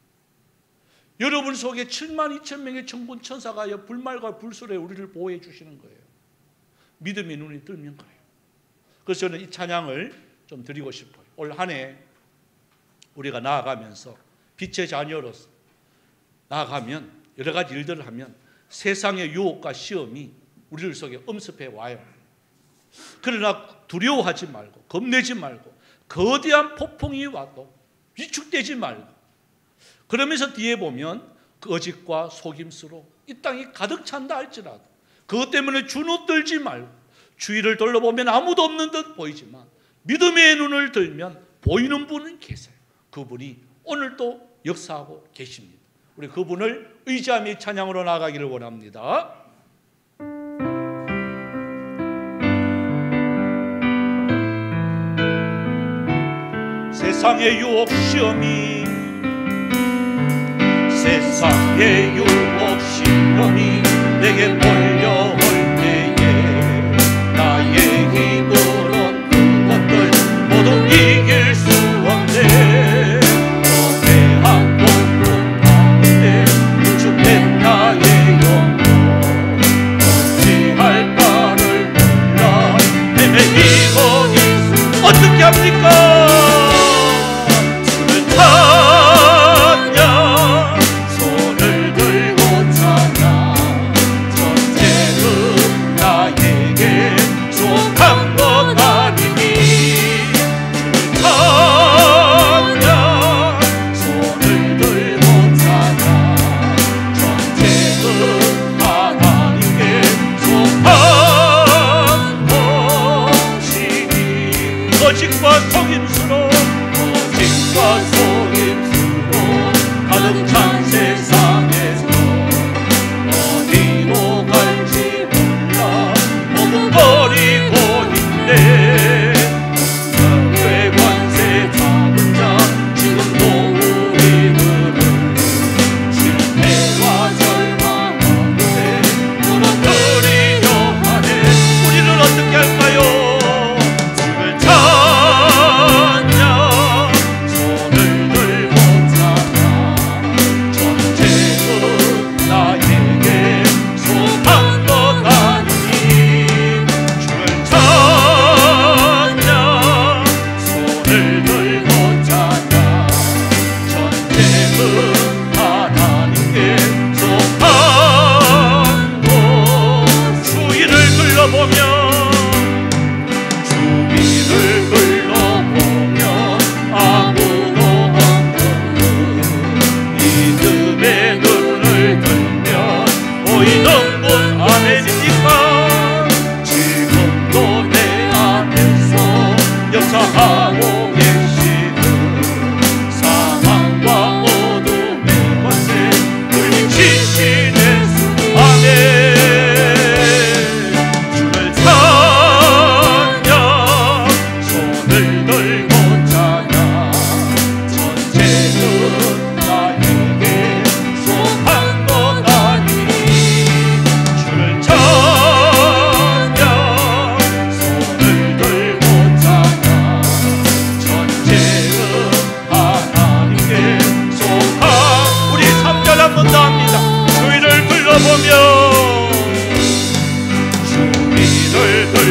여러분 속에 7만 2천 명의 천군 천사가 불말과 불술에 우리를 보호해 주시는 거예요. 믿음의 눈이 뜨면 그래요. 그래서 저는 이 찬양을 좀 드리고 싶어요. 올 한 해 우리가 나아가면서 빛의 자녀로서 나아가면 여러 가지 일들을 하면 세상의 유혹과 시험이 우리들 속에 엄습해 와요. 그러나 두려워하지 말고 겁내지 말고 거대한 폭풍이 와도 위축되지 말고, 그러면서 뒤에 보면 거짓과 속임수로 이 땅이 가득 찬다 할지라도 그것 때문에 주눅 들지 말고, 주위를 돌려보면 아무도 없는 듯 보이지만 믿음의 눈을 들면 보이는 분은 계세요. 그분이 오늘도 역사하고 계십니다. 우리 그분을 의지하며 찬양으로 나아가기를 원합니다. 세상의 유혹 시험이, 세상의 유혹 시험이 내게 몰려올 때에 나의 힘으론 그것들 모두 이길 수 없네. 거대한 폭풍 가운데 주된 나의 영혼 어찌할 바를 몰라 헤매이고 있어. 어떻게 합니까? 찬양 손을 들고 찬양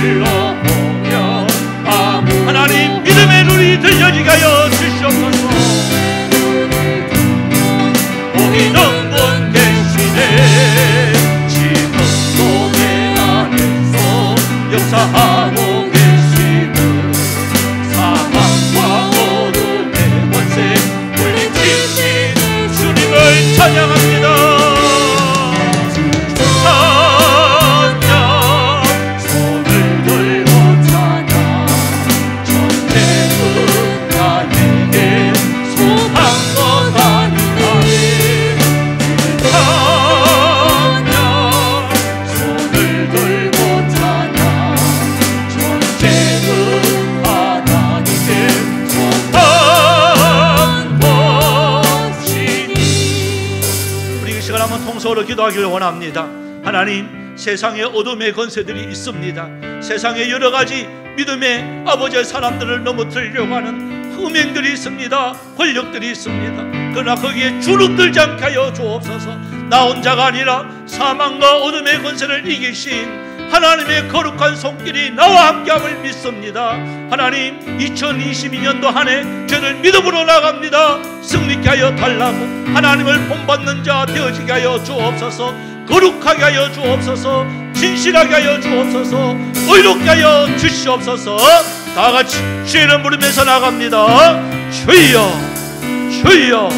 불러보며 하나님 믿음의 눈이 들려지게 하여 주시옵소서. 오기 넘은 계시네 지금도 내 안에서 역사하고 계시는 사망과 어둠의 권세 물리치신 주님을 찬양합니다. 통성으로 기도하기를 원합니다. 하나님, 세상에 어둠의 권세들이 있습니다. 세상에 여러 가지 믿음의 아버지의 사람들을 넘어뜨리려고 하는 흠행들이 있습니다. 권력들이 있습니다. 그러나 거기에 주눅들지 않게 하여 주옵소서. 나 혼자가 아니라 사망과 어둠의 권세를 이기신 하나님의 거룩한 손길이 나와 함께함을 믿습니다. 하나님, 2022년도 한 해 저를 믿음으로 나갑니다. 승리케 하여 달라고 하나님을 본받는 자 되어지게 하여 주옵소서. 거룩하게 하여 주옵소서. 진실하게 하여 주옵소서. 의롭게 하여 주시옵소서. 다같이 주의 이름 부르면서 나갑니다. 주여 주여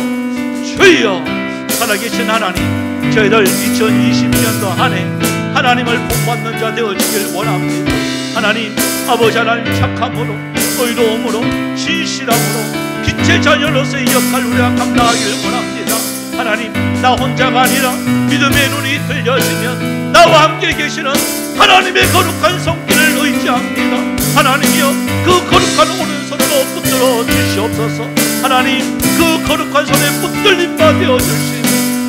주여. 살아계신 하나님, 저희들 2022년도 한 해 하나님을 본받는 자 되어지길 원합니다. 하나님, 아버지 하나님 착함으로 의로움으로 진실함으로 빛의 자녀로서의 역할을 우리가 감당하기를 원합니다. 하나님, 나 혼자가 아니라 믿음의 눈이 들려지면 나와 함께 계시는 하나님의 거룩한 손길을 의지합니다. 하나님이여, 그 거룩한 오른손으로 붙들어 주시옵소서. 하나님, 그 거룩한 손에 붙들림 바 되어주시니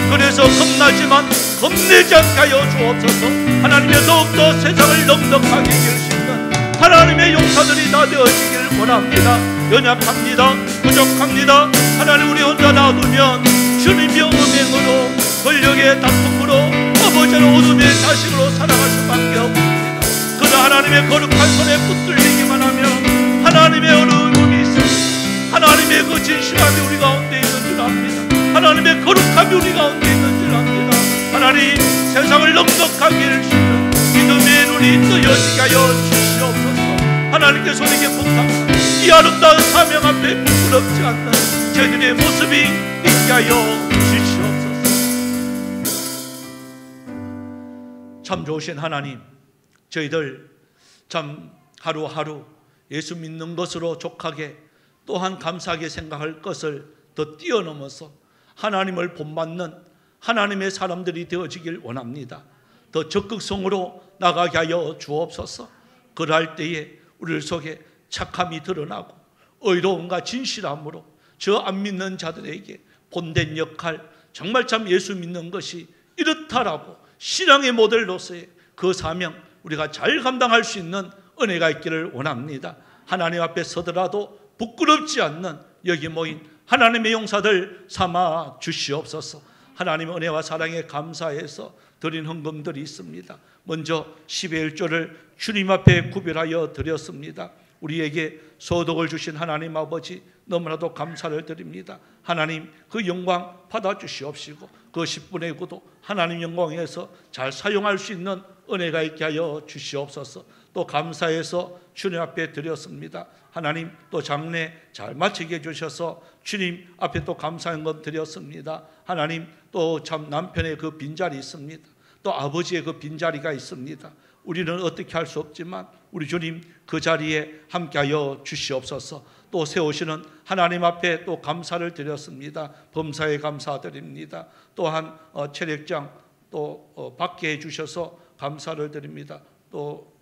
그래서 겁나지만 겁내지 않게 하여 주옵소서. 하나님의 더욱더 세상을 넉넉하게 이길 수 있는 하나님의 용사들이 다 되어지기를 원합니다. 연약합니다. 부족합니다. 하나님, 우리 혼자 놔두면 주님의 음행으로 권력의 다툼으로 아버지는 어둠의 자식으로 살아갈 수밖에 없습니다. 그러나 하나님의 거룩한 손에 붙들리기만 하면 하나님의 어려움이 있습니다. 하나님의 그 진실함이 우리 가운데 있는 줄 압니다. 하나님의 거룩함이 우리 가운데 있는 줄 압니다. 하나님, 세상을 넉넉하게 일으키는 믿음의 눈이 뜨여지게 하여 주시옵소서. 하나님께 손에게 부탁합니다. 이 아름다운 사명 앞에 부끄럽지 않는 저희들의 모습이 있게 하여 주시옵소서. 참 좋으신 하나님, 저희들 참 하루하루 예수 믿는 것으로 족하게 또한 감사하게 생각할 것을 더 뛰어넘어서 하나님을 본받는 하나님의 사람들이 되어지길 원합니다. 더 적극성으로 나가게 하여 주옵소서. 그럴 때에 우리 속에 착함이 드러나고 의로움과 진실함으로 저 안 믿는 자들에게 본된 역할, 정말 참 예수 믿는 것이 이렇다라고 신앙의 모델로서의 그 사명 우리가 잘 감당할 수 있는 은혜가 있기를 원합니다. 하나님 앞에 서더라도 부끄럽지 않는 여기 모인 하나님의 용사들 삼아 주시옵소서. 하나님 은혜와 사랑에 감사해서 드린 헌금들이 있습니다. 먼저 10의 1조를 주님 앞에 구별하여 드렸습니다. 우리에게 소득을 주신 하나님 아버지, 너무나도 감사를 드립니다. 하나님, 그 영광 받아주시옵시고 그 10분의 9도 하나님 영광에서 잘 사용할 수 있는 은혜가 있게 하여 주시옵소서. 또 감사해서 주님 앞에 드렸습니다. 하나님, 또 장례 잘 마치게 해주셔서 주님 앞에 또 감사한 것 드렸습니다. 하나님, 또 참 남편의 그 빈자리 있습니다. 또 아버지의 그 빈자리가 있습니다. 우리는 어떻게 할 수 없지만 우리 주님 그 자리에 함께하여 주시옵소서. 또 세우시는 하나님 앞에 또 감사를 드렸습니다. 범사에 감사드립니다. 또한 체력장 또 받게 해주셔서 감사를 드립니다. 또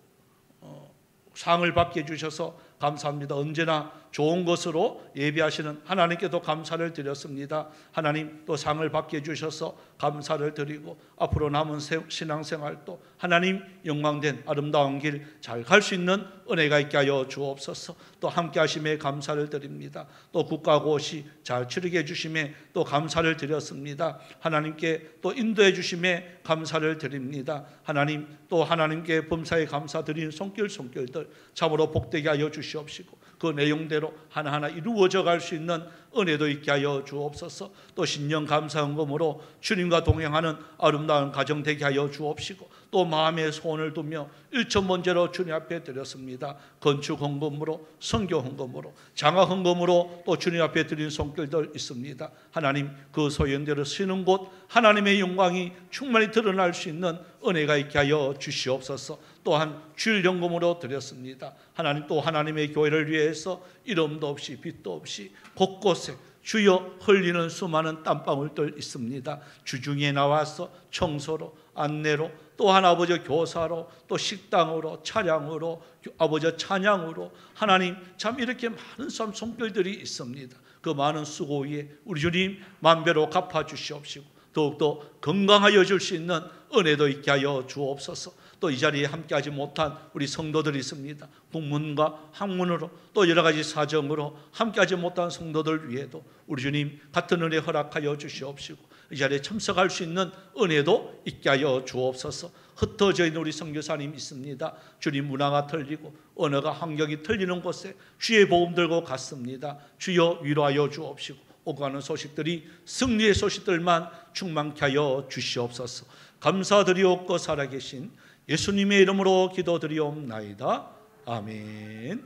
상을 받게 해주셔서 감사합니다. 언제나 좋은 것으로 예비하시는 하나님께도 감사를 드렸습니다. 하나님 또 상을 받게 해주셔서 감사를 드리고 앞으로 남은 신앙생활도 하나님 영광된 아름다운 길 잘 갈 수 있는 은혜가 있게 하여 주옵소서. 또 함께 하심에 감사를 드립니다. 또 국가고시 잘 치르게 해주심에 또 감사를 드렸습니다. 하나님께 또 인도해 주심에 감사를 드립니다. 하나님 또 하나님께 범사에 감사드린 손길들 참으로 복되게 하여 주시옵시고 그 내용대로 하나하나 이루어져 갈 수 있는 은혜도 있게 하여 주옵소서. 또 신령 감사헌금으로 주님과 동행하는 아름다운 가정 되게 하여 주옵시고 또 마음의 소원을 두며 일천 번째로 주님 앞에 드렸습니다. 건축 헌금으로, 선교 헌금으로, 장학 헌금으로 또 주님 앞에 드린 손길들 있습니다. 하나님 그 소연대로 쓰는 곳 하나님의 영광이 충만히 드러날 수 있는 은혜가 있게 하여 주시옵소서. 또한 주일 연금으로 드렸습니다. 하나님 또 하나님의 교회를 위해서 이름도 없이 빛도 없이 곳곳에 주여 흘리는 수많은 땀방울들 있습니다. 주중에 나와서 청소로, 안내로, 또한 아버지 교사로, 또 식당으로, 차량으로, 아버지 찬양으로 하나님 참 이렇게 많은 손길들이 있습니다. 그 많은 수고 위에 우리 주님 만배로 갚아주시옵시고 더욱더 건강하여 줄 수 있는 은혜도 있게 하여 주옵소서. 또 이 자리에 함께하지 못한 우리 성도들이 있습니다. 국문과 학문으로 또 여러 가지 사정으로 함께하지 못한 성도들 위에도 우리 주님 같은 은혜 허락하여 주시옵시고 이 자리에 참석할 수 있는 은혜도 있게 하여 주옵소서. 흩어져 있는 우리 선교사님 있습니다. 주님 문화가 틀리고 언어가 환경이 틀리는 곳에 주의 복음 들고 갔습니다. 주여 위로하여 주옵시고 오가는 소식들이 승리의 소식들만 충만케 하여 주시옵소서. 감사드리옵고 살아계신 예수님의 이름으로 기도드리옵나이다. 아멘.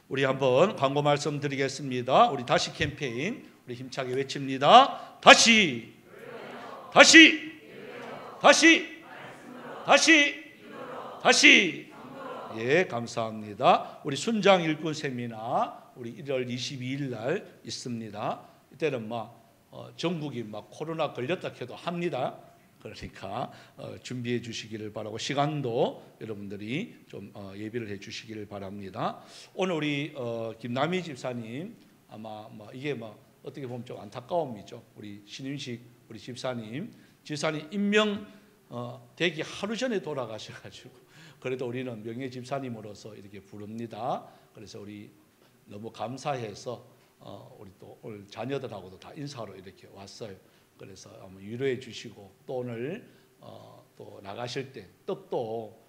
우리 한번 광고 말씀드리겠습니다. 우리 다시 캠페인 우리 힘차게 외칩니다. 다시 다시 다시 다시 다시. 예, 감사합니다. 우리 순장 일꾼 세미나 우리 1월 22일 날 있습니다. 이때는 전국이 코로나 걸렸다 해도 합니다. 그러니까 준비해 주시기를 바라고 시간도 여러분들이 좀 예비를 해 주시기를 바랍니다. 오늘 우리 김남희 집사님 아마 이게 어떻게 보면 좀 안타까움이죠. 우리 신윤식 우리 집사님 임명 되기 하루 전에 돌아가셔가지고 그래도 우리는 명예 집사님으로서 이렇게 부릅니다. 그래서 우리 너무 감사해서 우리 또 오늘 자녀들하고도 다 인사로 이렇게 왔어요. 그래서 한번 위로해 주시고 또 오늘 또 나가실 때 떡도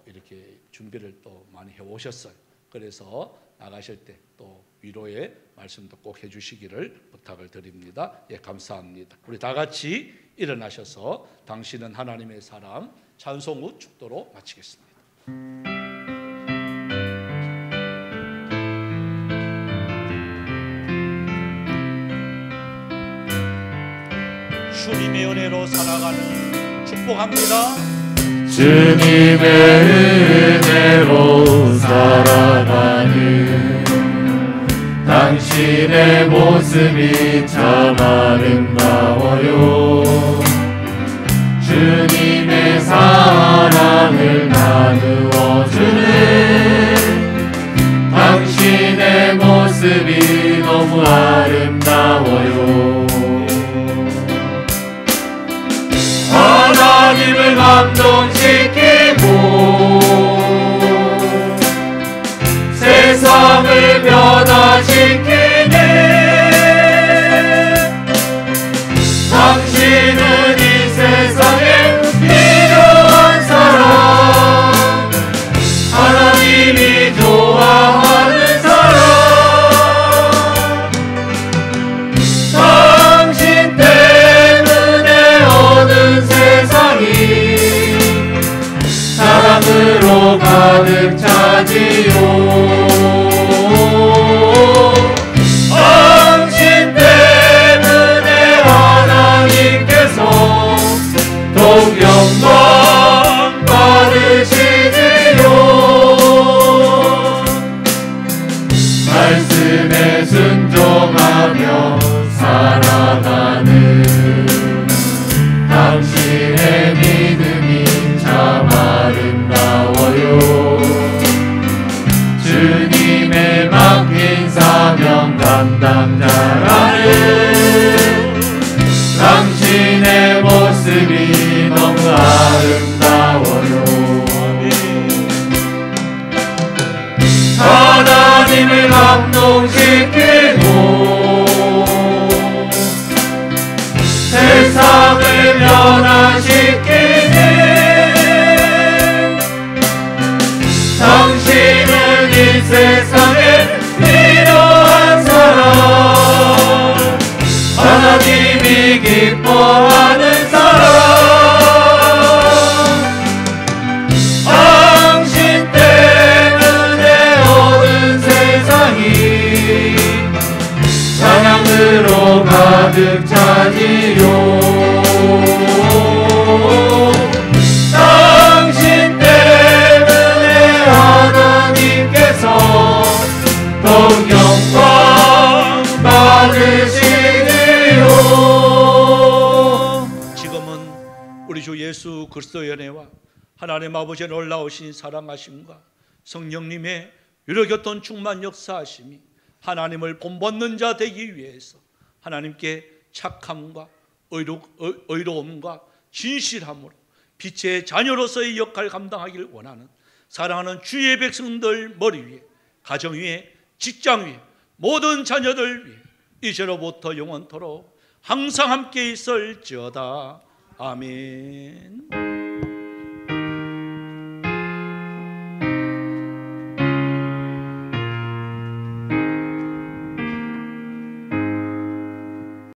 이렇게 준비를 또 많이 해 오셨어요. 그래서 나가실 때 또 위로의 말씀도 꼭 해주시기를 부탁을 드립니다. 예, 감사합니다. 우리 다 같이 일어나셔서 당신은 하나님의 사람 찬송 후 축도로 마치겠습니다. 주님의 은혜로 살아가는 축복합니다. 주님의 은혜로 살아가는 당신의 모습이 참 아름다워요. 주님의 사랑을 나누어 주는 당신의 모습이 너무 아름다워요. 하나님을 감동시키고 세상을 변화시키는 당신은 이 세상에 필요한 사람, 하나님이 좋아하는 사람, 당신 때문에 어느 세상이 가득 차지요. 당신 때문에 하나님께서 더욱 영광 받으시리요. 지금은 우리 주 예수 그리스도의 은혜와 하나님 아버지의 놀라우신 사랑하심과 성령님의 유력했던 충만 역사하심이 하나님을 본받는 자 되기 위해서 하나님께 착함과 의로움과 진실함으로 빛의 자녀로서의 역할을 감당하기를 원하는 사랑하는 주의 백성들 머리 위에, 가정 위에, 직장 위에, 모든 자녀들 위에 이제로부터 영원토록 항상 함께 있을지어다. 아멘.